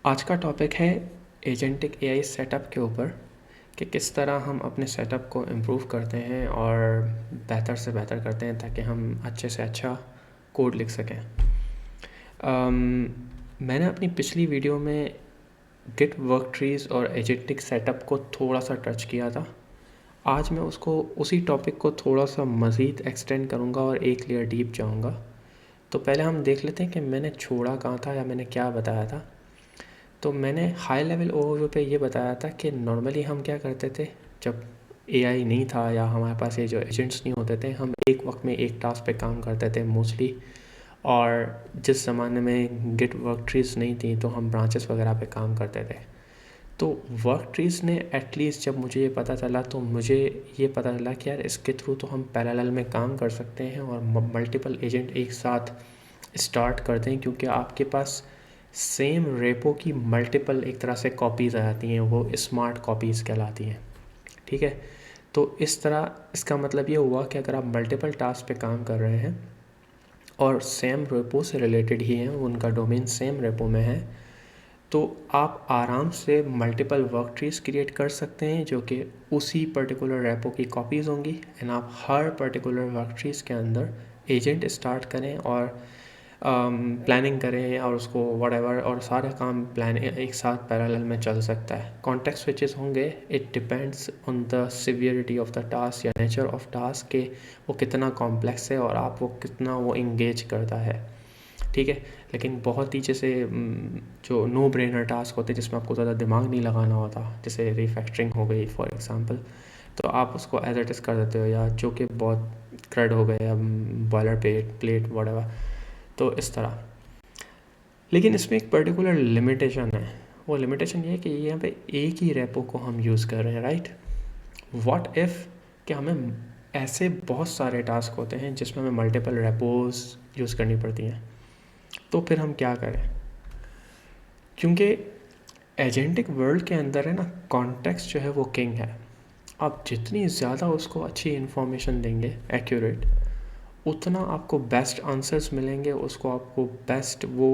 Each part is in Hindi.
आज का टॉपिक है एजेंटिक एआई सेटअप के ऊपर कि किस तरह हम अपने सेटअप को इम्प्रूव करते हैं और बेहतर से बेहतर करते हैं ताकि हम अच्छे से अच्छा कोड लिख सकें। मैंने अपनी पिछली वीडियो में गिट वर्क ट्रीज़ और एजेंटिक सेटअप को थोड़ा सा टच किया था। आज मैं उसी टॉपिक को थोड़ा सा मज़ीद एक्सटेंड करूँगा और एक लेयर डीप जाऊँगा। तो पहले हम देख लेते हैं कि मैंने छोड़ा कहाँ था या मैंने क्या बताया था। तो मैंने हाई लेवल ओवरव्यू पे ये बताया था कि नॉर्मली हम क्या करते थे जब एआई नहीं था या हमारे पास ये जो एजेंट्स नहीं होते थे, हम एक वक्त में एक टास्क पे काम करते थे मोस्टली। और जिस ज़माने में गिट वर्क ट्रीज़ नहीं थी तो हम ब्रांचेस वगैरह पे काम करते थे। तो वर्क ट्रीज़ ने एटलीस्ट जब मुझे ये पता चला तो मुझे ये पता चला कि यार इसके थ्रू तो हम पैरेलल में काम कर सकते हैं और मल्टीपल एजेंट एक साथ स्टार्ट करते हैं, क्योंकि आपके पास सेम रेपो की मल्टीपल एक तरह से कॉपीज़ आ जाती हैं, वो स्मार्ट कॉपीज़ कहलाती हैं। ठीक है, तो इस तरह इसका मतलब ये हुआ कि अगर आप मल्टीपल टास्क पे काम कर रहे हैं और सेम रेपो से रिलेटेड ही हैं, उनका डोमेन सेम रेपो में है, तो आप आराम से मल्टीपल वर्क ट्रीज क्रिएट कर सकते हैं जो कि उसी पर्टिकुलर रेपो की कॉपीज़ होंगी। एंड आप हर पर्टिकुलर वर्क ट्रीज के अंदर एजेंट स्टार्ट करें और प्लानिंग करें और उसको व्हाटएवर, और सारे काम प्लान एक साथ पैरेलल में चल सकता है। कॉन्टेक्स्ट स्विचेस होंगे, it depends on the severity of the task या नेचर ऑफ टास्क के वो कितना कॉम्प्लेक्स है और आप वो कितना वो इंगेज करता है। ठीक है, लेकिन बहुत ही जैसे जो नो ब्रेनर टास्क होते हैं जिसमें आपको ज़्यादा दिमाग नहीं लगाना होता, जैसे रिफैक्टरिंग हो गई फॉर एग्जांपल, तो आप उसको एज इट इज़ कर देते हो, या जो कि बहुत क्रेड हो गए या बॉयलर प्लेट व्हाटएवर, तो इस तरह। लेकिन इसमें एक पर्टिकुलर लिमिटेशन है। वो लिमिटेशन ये है कि यहाँ पे एक ही रेपो को हम यूज़ कर रहे हैं, राइट। व्हाट इफ़ कि हमें ऐसे बहुत सारे टास्क होते हैं जिसमें हमें मल्टीपल रेपोज यूज़ करनी पड़ती हैं, तो फिर हम क्या करें। क्योंकि एजेंटिक वर्ल्ड के अंदर है ना, कॉन्टेक्स्ट जो है वो किंग है। आप जितनी ज़्यादा उसको अच्छी इन्फॉर्मेशन देंगे एक्यूरेट, उतना आपको बेस्ट आंसर्स मिलेंगे, उसको आपको बेस्ट वो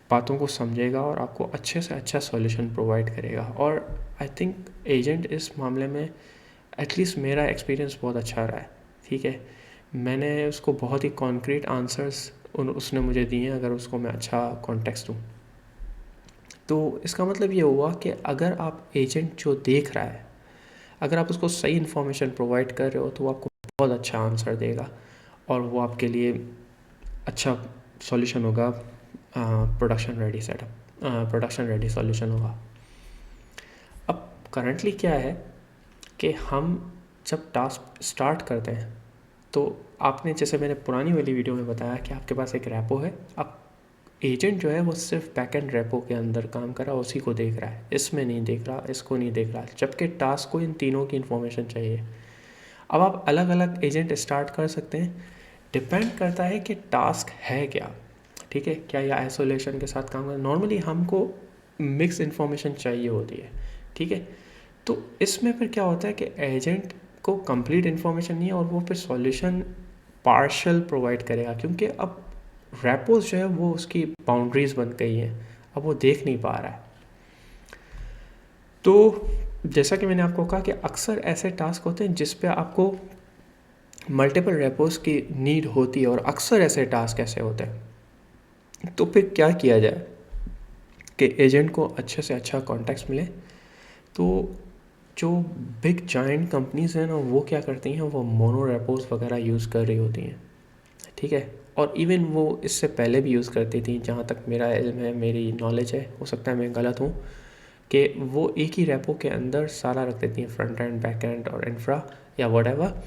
बातों को समझेगा और आपको अच्छे से अच्छा सॉल्यूशन प्रोवाइड करेगा। और आई थिंक एजेंट इस मामले में एटलीस्ट मेरा एक्सपीरियंस बहुत अच्छा रहा है। ठीक है, मैंने उसको बहुत ही कॉन्क्रीट आंसर्स उसने मुझे दिए हैं, अगर उसको मैं अच्छा कॉन्टेक्स्ट दूँ। तो इसका मतलब ये हुआ कि अगर आप एजेंट जो देख रहा है, अगर आप उसको सही इन्फॉर्मेशन प्रोवाइड कर रहे हो तो वो आपको बहुत अच्छा आंसर देगा और वो आपके लिए अच्छा सॉल्यूशन होगा, प्रोडक्शन रेडी सॉल्यूशन होगा। अब करंटली क्या है कि हम जब टास्क स्टार्ट करते हैं तो आपने, जैसे मैंने पुरानी वाली वीडियो में बताया कि आपके पास एक रेपो है, अब एजेंट जो है वो सिर्फ बैक एंड रेपो के अंदर काम कर रहा है, उसी को देख रहा है, इसमें नहीं देख रहा, इसको नहीं देख रहा, जबकि टास्क को इन तीनों की इन्फॉर्मेशन चाहिए। अब आप अलग अलग एजेंट स्टार्ट कर सकते हैं, डिपेंड करता है कि टास्क है क्या। ठीक है, क्या ये आइसोलेशन के साथ काम कर, नॉर्मली हमको मिक्स इन्फॉर्मेशन चाहिए होती है। ठीक है, तो इसमें फिर क्या होता है कि एजेंट को कंप्लीट इन्फॉर्मेशन नहीं है और वो फिर सॉल्यूशन पार्शल प्रोवाइड करेगा, क्योंकि अब रेपोज जो है वो उसकी बाउंड्रीज बन गई हैं, अब वो देख नहीं पा रहा है। तो जैसा कि मैंने आपको कहा कि अक्सर ऐसे टास्क होते हैं जिस पे आपको मल्टीपल रेपोज की नीड होती है, और अक्सर ऐसे टास्क ऐसे होते हैं। तो फिर क्या किया जाए कि एजेंट को अच्छे से अच्छा कॉन्टेक्स्ट मिले। तो जो बिग जाइंट कंपनीज़ हैं ना, वो क्या करती हैं, वो मोनो रेपोज वगैरह यूज़ कर रही होती हैं। ठीक है, और इवन वो इससे पहले भी यूज़ करती थी, जहाँ तक मेरा इल्म है, मेरी नॉलेज है, हो सकता है मैं गलत हूँ, कि वो एक ही रेपो के अंदर सारा रख देती हैं, फ्रंट एंड बैक एंड और इंफ्रा या व्हाटएवर।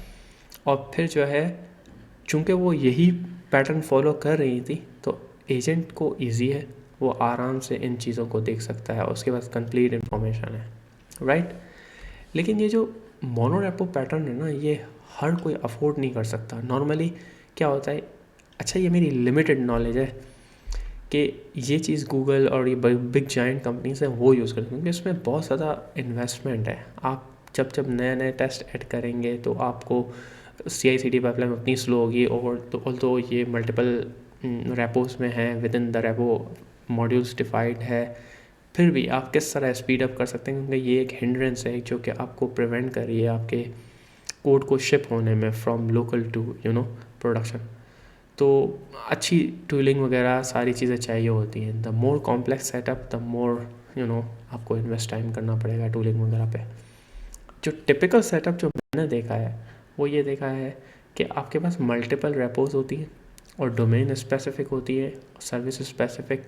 और फिर जो है, चूँकि वो यही पैटर्न फॉलो कर रही थी, तो एजेंट को इजी है, वो आराम से इन चीज़ों को देख सकता है, उसके पास कंप्लीट इन्फॉर्मेशन है, राइट। लेकिन ये जो मोनो रेपो पैटर्न है ना, ये हर कोई अफोर्ड नहीं कर सकता। नॉर्मली क्या होता है, अच्छा ये मेरी लिमिटेड नॉलेज है कि ये चीज़ गूगल और ये बिग जाइंट कंपनीज हैं वो यूज़ करते हैं, क्योंकि इसमें बहुत ज़्यादा इन्वेस्टमेंट है। आप जब जब नए नए टेस्ट ऐड करेंगे तो आपको CI/CD पाइपलाइन उतनी स्लो होगी, और तो ये मल्टीपल रेपोज में है, with in the repo modules defined है, फिर भी आप किस तरह स्पीड अप कर सकते हैं, क्योंकि ये एक हिंड्रेंस है जो कि आपको प्रिवेंट कर रही है आपके कोड को शिप होने में फ्रॉम लोकल टू प्रोडक्शन। तो अच्छी टूलिंग वगैरह सारी चीज़ें चाहिए होती हैं। The more complex setup the more आपको इन्वेस्ट टाइम करना पड़ेगा टूलिंग वगैरह पे। जो टिपिकल सेटअप जो मैंने देखा है वो ये देखा है कि आपके पास मल्टीपल रेपोज होती हैं और डोमेन स्पेसिफिक होती है, सर्विस स्पेसिफिक,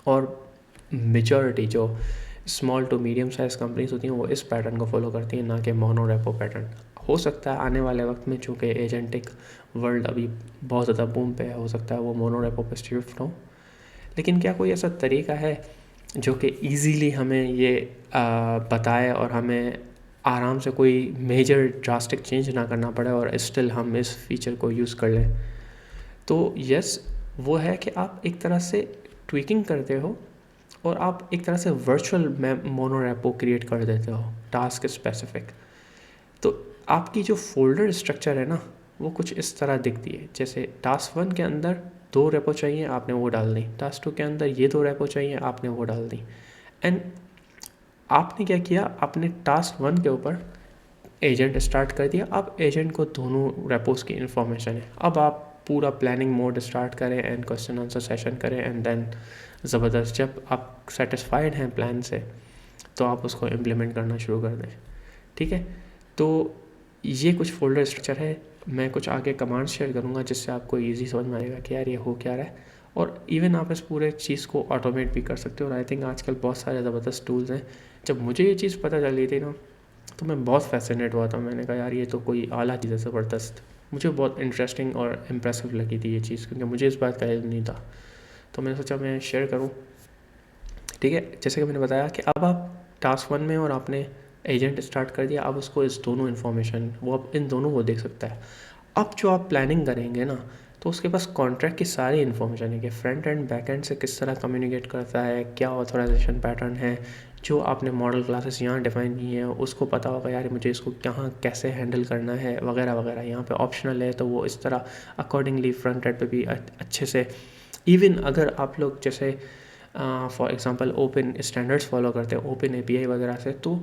और मेजॉरिटी जो small to medium size companies होती हैं वो इस पैटर्न को फॉलो करती हैं, ना कि मोनो रेपो पैटर्न। हो सकता है आने वाले वक्त में, चूँकि एजेंटिक वर्ल्ड अभी बहुत ज़्यादा बूम पे है, हो सकता है वो मोनो रेपो पे शिफ्ट हो। लेकिन क्या कोई ऐसा तरीका है जो कि ईजीली हमें ये बताए और हमें आराम से कोई मेजर ड्रास्टिक चेंज ना करना पड़े और स्टिल हम इस फीचर को यूज़ कर लें? तो यस, वो है कि आप एक तरह से ट्विकिंग करते हो और आप एक तरह से वर्चुअल मोनो रेपो क्रिएट कर देते हो टास्क स्पेसिफिक। तो आपकी जो फोल्डर स्ट्रक्चर है ना वो कुछ इस तरह दिखती है, जैसे टास्क 1 के अंदर 2 रेपो चाहिए, आपने वो डाल दी। टास्क 2 के अंदर ये 2 रेपो चाहिए, आपने वो डाल दी। एंड आपने क्या किया, आपने टास्क 1 के ऊपर एजेंट स्टार्ट कर दिया। अब एजेंट को दोनों रेपोज की इन्फॉर्मेशन है। अब आप पूरा प्लानिंग मोड स्टार्ट करें एंड क्वेश्चन आंसर सेशन करें एंड देन ज़बरदस्त, जब आप सेटिस्फाइड हैं प्लान से तो आप उसको इम्प्लीमेंट करना शुरू कर दें। ठीक है, तो ये कुछ फोल्डर स्ट्रक्चर है। मैं कुछ आगे कमांड्स शेयर करूँगा जिससे आपको ईजी समझ में आएगा कि यार ये हो क्या रहा है, और इवन आप इस पूरे चीज़ को ऑटोमेट भी कर सकते हो। और आई थिंक आजकल बहुत सारे ज़बरदस्त टूल्स हैं। जब मुझे ये चीज़ पता चली थी ना तो मैं बहुत फैसिनेट हुआ था। मैंने कहा यार ये तो कोई आला चीज़ है ज़बरदस्त। मुझे बहुत इंटरेस्टिंग और इम्प्रेसिव लगी थी ये चीज़, क्योंकि मुझे इस बात का इल्म नहीं था। तो मैंने सोचा मैं शेयर करूँ। ठीक है, जैसे कि मैंने बताया कि अब आप टास्क 1 में और आपने एजेंट स्टार्ट कर दिया, अब उसको इस दोनों इन्फॉर्मेशन वो अब इन दोनों को देख सकता है। अब जो आप प्लानिंग करेंगे ना तो उसके पास कॉन्ट्रैक्ट की सारी इन्फॉर्मेशन है कि फ्रंट एंड बैक एंड से किस तरह कम्युनिकेट करता है, क्या ऑथराइजेशन पैटर्न है, जो आपने मॉडल क्लासेस यहाँ डिफाइन की हैं उसको पता होगा यार मुझे इसको कहाँ कैसे हैंडल करना है वगैरह वगैरह। यहाँ पे ऑप्शनल है तो वो इस तरह अकॉर्डिंगली फ्रंट एंड पे भी अच्छे से, इवन अगर आप लोग जैसे for example open standards follow करते हैं ओपन एपीआई वगैरह से, तो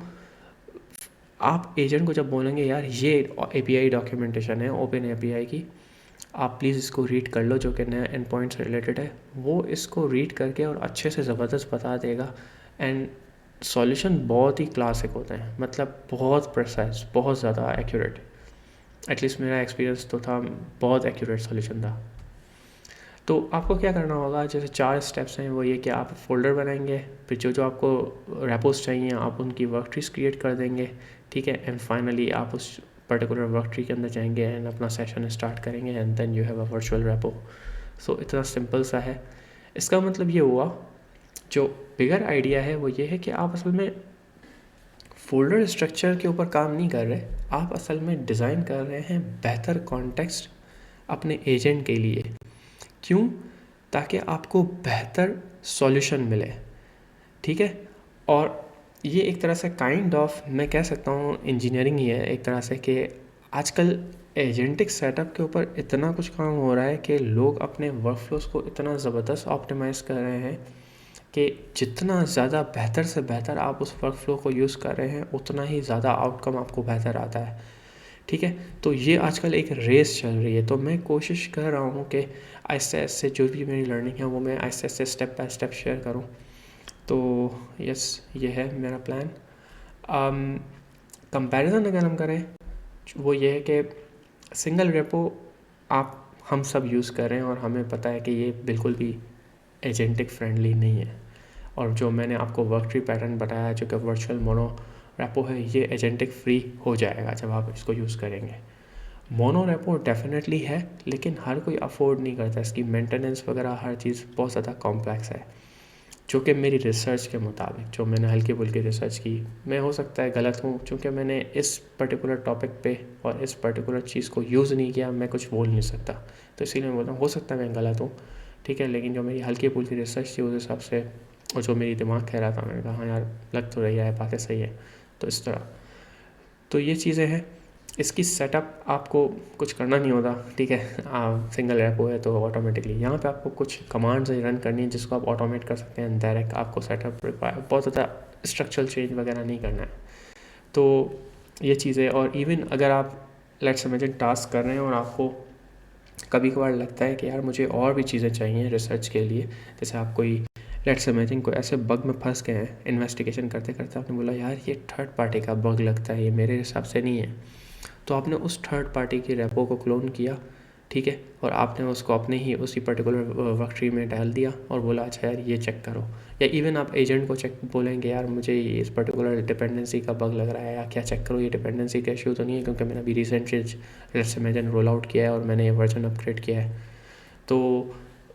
आप एजेंट को जब बोलेंगे यार ये एपीआई डॉक्यूमेंटेशन है ओपन एपीआई की, आप प्लीज़ इसको रीड कर लो जो कि नया एंड पॉइंट से रिलेटेड है, वो इसको रीड करके और अच्छे से ज़बरदस्त बता देगा। एंड सॉल्यूशन बहुत ही क्लासिक होते हैं, मतलब बहुत प्रिसाइज, बहुत ज़्यादा एक्यूरेट। एटलीस्ट मेरा एक्सपीरियंस तो था, बहुत एक्यूरेट सॉल्यूशन था। तो आपको क्या करना होगा, जैसे 4 स्टेप्स हैं वो ये कि आप फोल्डर बनाएंगे, फिर जो जो आपको रेपोज चाहिए आप उनकी वर्क ट्रीज क्रिएट कर देंगे। ठीक है, एंड फाइनली आप उस पर्टिकुलर वर्क ट्री के अंदर जाएंगे एंड अपना सेशन स्टार्ट करेंगे and then you have a virtual repo. So इतना सिंपल सा है। इसका मतलब ये हुआ, जो बिगर आइडिया है वो ये है कि आप असल में फोल्डर स्ट्रक्चर के ऊपर काम नहीं कर रहे, आप असल में डिज़ाइन कर रहे हैं बेहतर कॉन्टेक्स्ट अपने एजेंट के लिए। क्यों? ताकि आपको बेहतर सॉल्यूशन मिले। ठीक है, और ये एक तरह से काइंड ऑफ मैं कह सकता हूँ इंजीनियरिंग ही है एक तरह से, कि आजकल एजेंटिक सेटअप के ऊपर इतना कुछ काम हो रहा है कि लोग अपने वर्कफ्लोज को इतना ज़बरदस्त ऑप्टिमाइज़ कर रहे हैं कि जितना ज़्यादा बेहतर से बेहतर आप उस वर्कफ्लो को यूज़ कर रहे हैं उतना ही ज़्यादा आउटकम आपको बेहतर आता है। ठीक है, तो ये आजकल एक रेस चल रही है, तो मैं कोशिश कर रहा हूँ कि आहिस्ते आहिस्ते जो भी मेरी लर्निंग है वो मैं आहिस्ते आहिस्ते स्टेप बाय स्टेप शेयर करूँ। तो यस, ये है मेरा प्लान। कंपैरिजन अगर हम करें वो ये है कि सिंगल रेपो आप हम सब यूज़ कर रहे हैं और हमें पता है कि ये बिल्कुल भी एजेंटिक फ्रेंडली नहीं है। और जो मैंने आपको वर्क ट्री पैटर्न बताया जो कि वर्चुअल मोनो रेपो है, ये एजेंटिक फ्री हो जाएगा जब आप इसको यूज़ करेंगे। मोनो रेपो डेफिनेटली है लेकिन हर कोई अफोर्ड नहीं करता, इसकी मेंटेनेंस वगैरह हर चीज़ बहुत ज़्यादा कॉम्प्लेक्स है। जो कि मेरी रिसर्च के मुताबिक, जो मैंने हल्की फुल्की रिसर्च की, मैं हो सकता है गलत हूँ, क्योंकि मैंने इस पर्टिकुलर टॉपिक पे और इस पर्टिकुलर चीज़ को यूज़ नहीं किया, मैं कुछ बोल नहीं सकता। तो इसीलिए मैं बोलता हूँ हो सकता है मैं गलत हूँ। ठीक है, लेकिन जो मेरी हल्की फुल्की रिसर्च थी उस हिसाब से और जो मेरी दिमाग कह रहा था, मैंने कहा हाँ यार लग तो रही है, बातें सही है। तो इस तरह, तो ये चीज़ें हैं। इसकी सेटअप आपको कुछ करना नहीं होता, ठीक है। सिंगल रेपो है तो ऑटोमेटिकली यहाँ पे आपको कुछ कमांड्स रन करनी है जिसको आप ऑटोमेट कर सकते हैं डायरेक्ट। आपको सेटअप रिक्वायर बहुत ज़्यादा स्ट्रक्चरल चेंज वगैरह नहीं करना है। तो ये चीज़ें, और इवन अगर आप लेट्स इमेजिन टास्क कर रहे हैं और आपको कभी कभार लगता है कि यार मुझे और भी चीज़ें चाहिए रिसर्च के लिए, जैसे आप कोई लेट्स इमेजिन कोई ऐसे बग में फंस गए हैं इन्वेस्टिगेशन करते करते, आपने बोला यार ये थर्ड पार्टी का बग लगता है, ये मेरे हिसाब से नहीं है, तो आपने उस थर्ड पार्टी की रेपो को क्लोन किया, ठीक है, और आपने उसको अपने ही उसी पर्टिकुलर वर्क ट्री में डाल दिया और बोला अच्छा यार ये चेक करो। या इवन आप एजेंट को चेक बोलेंगे यार मुझे इस पर्टिकुलर डिपेंडेंसी का बग लग रहा है, या क्या चेक करो ये डिपेंडेंसी का इशू तो नहीं है, क्योंकि मैंने अभी recently let's imagine roll out किया है और मैंने ये वर्जन अपग्रेड किया है। तो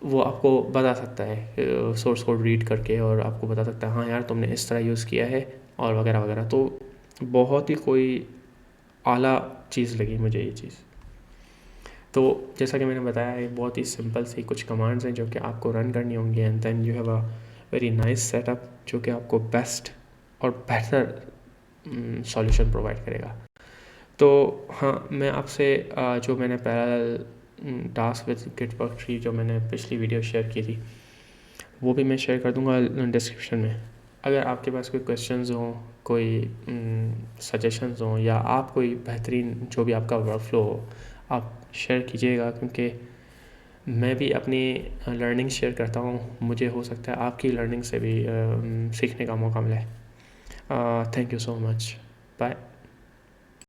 वो आपको बता सकता है सोर्स कोड रीड करके, और आपको बता सकता है हाँ यार तुमने इस तरह यूज़ किया है और वगैरह वगैरह। तो बहुत ही कोई आला चीज़ लगी मुझे ये चीज़। तो जैसा कि मैंने बताया ये बहुत ही सिंपल सी कुछ कमांड्स हैं जो कि आपको रन करनी होंगी, and then you have a very nice setup जो कि आपको बेस्ट और बेहतर सॉल्यूशन प्रोवाइड करेगा। तो हाँ, मैं आपसे जो मैंने पैरेलल टास्क विद गिटवर्क ट्री जो मैंने पिछली वीडियो शेयर की थी वो भी मैं शेयर कर दूंगा डिस्क्रिप्शन में। अगर आपके पास कोई क्वेश्चंस हों, कोई सजेशंस हों, या आप कोई बेहतरीन जो भी आपका वर्कफ्लो हो आप शेयर कीजिएगा, क्योंकि मैं भी अपनी लर्निंग शेयर करता हूँ, मुझे हो सकता है आपकी लर्निंग से भी सीखने का मौका मिले। Thank you so much, bye.